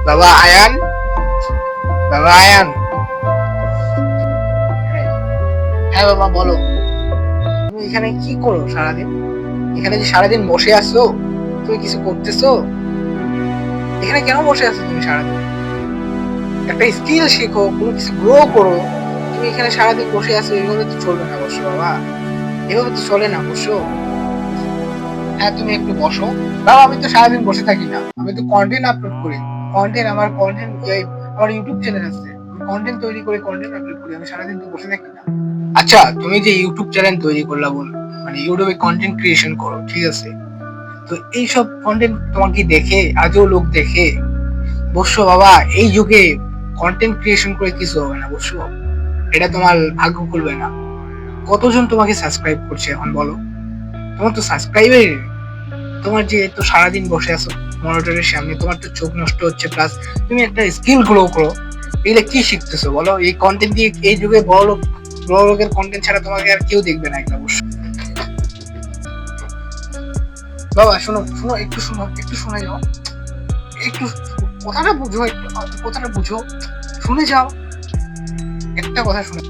বাবা আয়ান, বাবা আয়ান। হ্যাঁ বাবা বলো, তুমি এখানে কি করো সারাদিন? এখানে যে সারাদিন বসে আছো, তুমি কিছু করতেছো? এখানে কেন বসে আছো তুমি সারাদিন? একটা স্কিল শেখো, কোনো কিছু গ্রো করো। তুমি এখানে সারাদিন বসে আছো, এইভাবে তো চলবে না অবশ্য বাবা, এভাবে তো চলে না অবশ্য। হ্যাঁ তুমি একটু বসো। বাবা আমি তো সারাদিন বসে থাকি না, আমি তো কন্টেন্ট আপলোড করি। আমার কন্টেন্ট, আমার ইউটিউব চ্যানেল আছে, আমি কন্টেন্ট তৈরি করে কন্টেন্ট আপলোড করি, আমি সারাদিন তো বসে থাকি না। আচ্ছা তুমি যে ইউটিউব চ্যানেল তৈরি করলা বল, মানে ইউটিউবে কন্টেন্ট ক্রিয়েশন করো, ঠিক আছে, তো এইসব কন্টেন্ট তোমাকে দেখে আজও লোক দেখে? বস্য বাবা, এই যুগে কন্টেন্ট ক্রিয়েশন করে কিছু হবে না বস্য, এটা তোমার ভাগ্য খুলবে না। কতজন তোমাকে সাবস্ক্রাইব করছে এখন বলো? তোমার তো সাবস্ক্রাইবার, তোমার যে তো সারাদিন বসে আছো মনিটরের সামনে, তোমার তো চোখ নষ্ট হচ্ছে, প্লাস তুমি একটা স্কিল গ্রো করো। এগুলো কি শিখতেছো বলো? এই কন্টেন্ট দিয়ে এই যুগে বড় লোকের কন্টেন্ট ছাড়া তোমাকে আর কেউ দেখবে না, এগুলো অবশ্য। বাবা শোনো শোনো, একটু শোনো, একটু শুনে যাও, একটু কথাটা বুঝো, একটু কথাটা বুঝো, শুনে যাও, একটা কথা শুনে